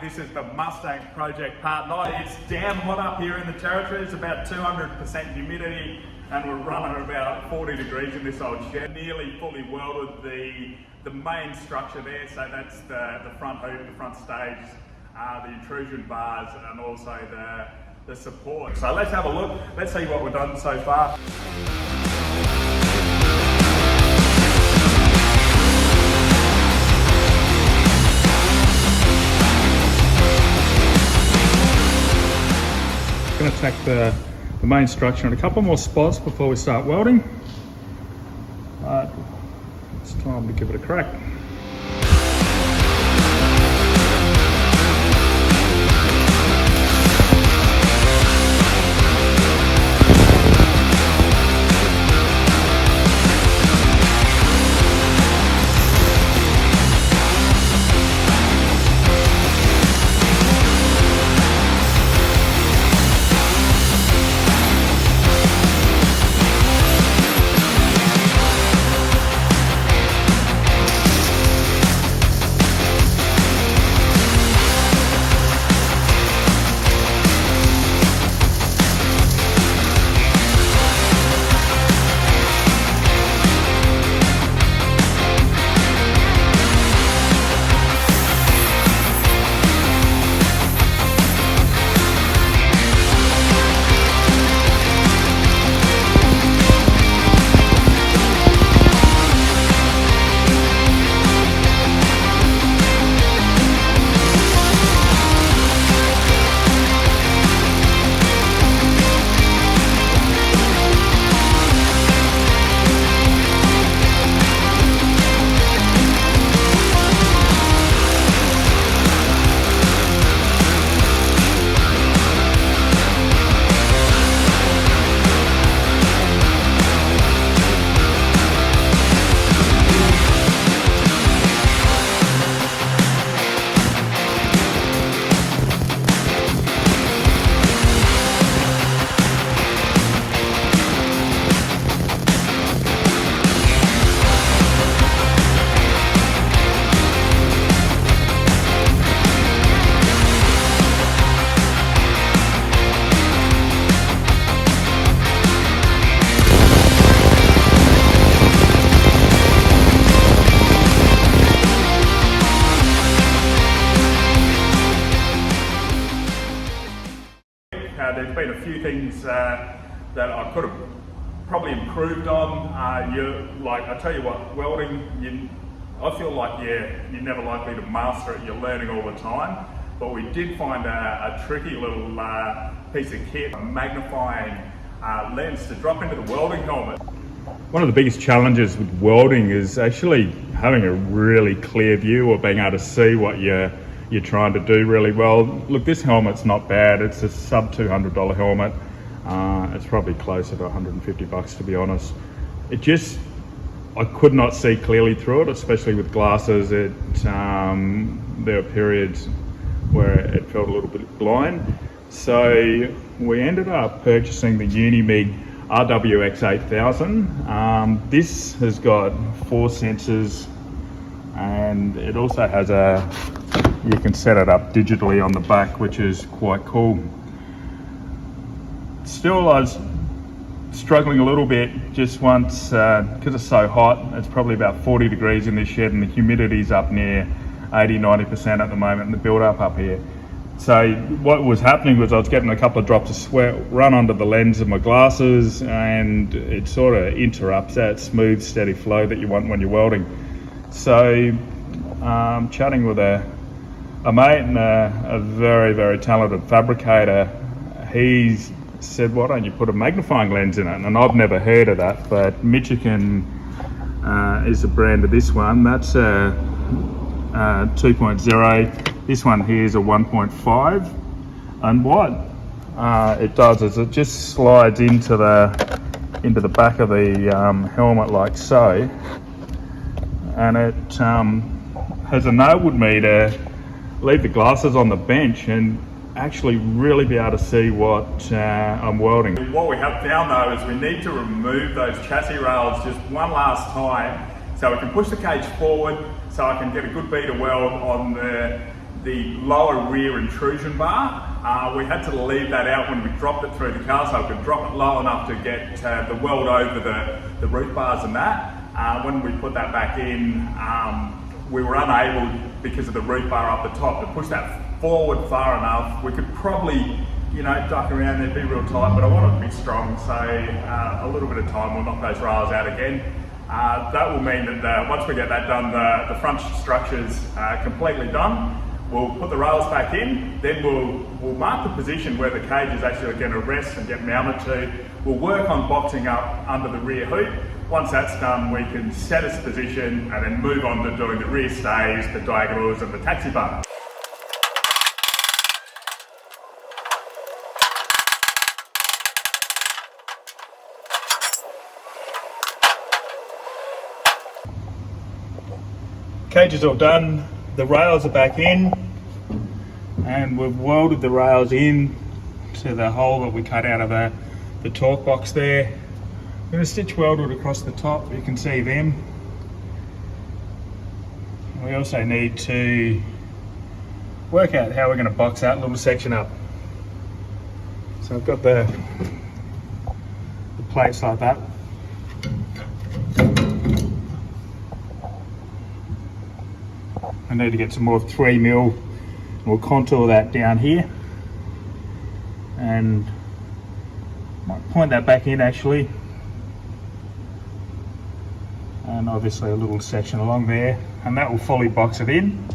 This is the Mustang Project Part 9. It's damn hot up here in the territory. It's about 200% humidity and we're running about 40 degrees in this old shed. Nearly fully welded the main structure there, so that's the front hoop, the front stage, the intrusion bars and also the support. So let's have a look. Let's see what we've done so far. Going to attack the main structure in a couple more spots before we start welding. It's time to give it a crack. There's been a few things that I could have probably improved on. I tell you what, welding, I feel like you're never likely to master it. You're learning all the time. But we did find a tricky little piece of kit, a magnifying lens to drop into the welding helmet. One of the biggest challenges with welding is actually having a really clear view or being able to see what you're trying to do really well. Look, this helmet's not bad. It's a sub $200 helmet. It's probably closer to 150 bucks to be honest. I could not see clearly through it, especially with glasses. There were periods where it felt a little bit blind. So we ended up purchasing the Unimig RWX 8000. This has got 4 sensors and it also has you can set it up digitally on the back, which is quite cool. Still, I was struggling a little bit just once because it's so hot. It's probably about 40 degrees in this shed and the humidity's up near 80-90% at the moment and the build up here. So what was happening was I was getting a couple of drops of sweat run under the lens of my glasses and it sort of interrupts that smooth steady flow that you want when you're welding. So chatting with a mate and a very, very talented fabricator, he said, why don't you put a magnifying lens in it? And I've never heard of that, but Michigan is the brand of this one. That's a 2.0. This one here is a 1.5. And what it does is it just slides into the back of the helmet like so. And it has enabled me to leave the glasses on the bench and actually really be able to see what I'm welding. What we have found though is we need to remove those chassis rails just one last time so we can push the cage forward so I can get a good bead of weld on the lower rear intrusion bar. We had to leave that out when we dropped it through the car, so I could drop it low enough to get the weld over the roof bars and that. When we put that back in, we were unable, because of the roof bar up the top, to push that forward far enough. We could probably, you know, duck around there, be real tight, but I want it to be strong, so a little bit of time will knock those rails out again. That will mean that once we get that done, the front structure's completely done. We'll put the rails back in, then we'll mark the position where the cage is actually going to rest and get mounted to. We'll work on boxing up under the rear hoop. Once that's done, we can set its position and then move on to doing the rear stays, the diagonals and the taxi bar. Cage is all done, the rails are back in, and we've welded the rails in to the hole that we cut out of the torque box there. I'm going to stitch weld it across the top, you can see them. We also need to work out how we're going to box that little section up. So I've got the plates like that. I need to get some more 3mm. We'll contour that down here and might point that back in actually, and obviously a little section along there, and that will fully box it in.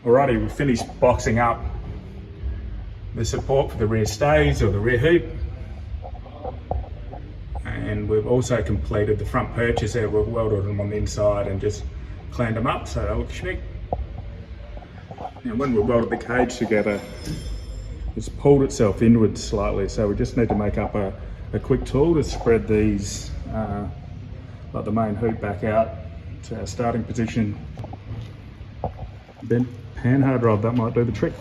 Alrighty, we've finished boxing up the support for the rear stays or the rear hoop, and we've also completed the front perches there. We've welded them on the inside and just cleaned them up so they look chic. Now when we welded the cage together, it's pulled itself inwards slightly, so we just need to make up a quick tool to spread these, like the main hoop back out to our starting position. Then hand hard rod, that might do the trick.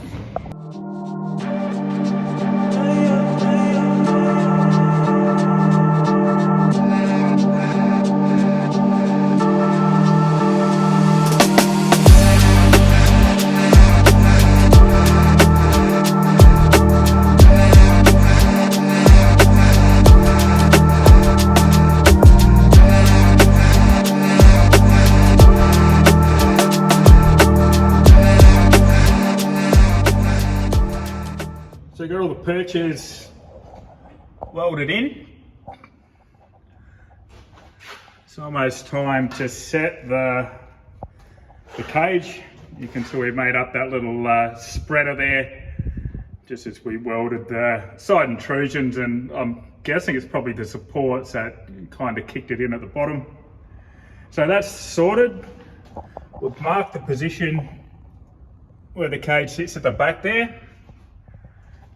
So we got all the perches welded in. It's almost time to set the cage. You can see we made up that little spreader there just as we welded the side intrusions, and I'm guessing it's probably the supports that kind of kicked it in at the bottom. So that's sorted. We've marked the position where the cage sits at the back there.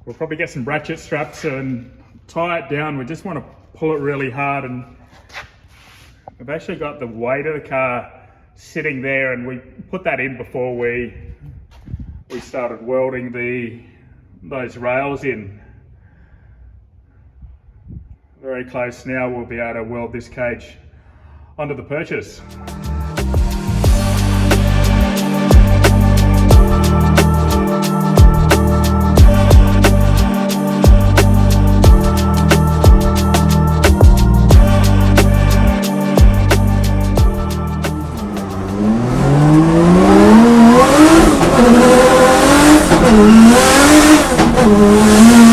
We'll probably get some ratchet straps and tie it down. We just want to pull it really hard, and we've actually got the weight of the car sitting there, and we put that in before we started welding those rails in. Very close now, we'll be able to weld this cage onto the perches. Bye.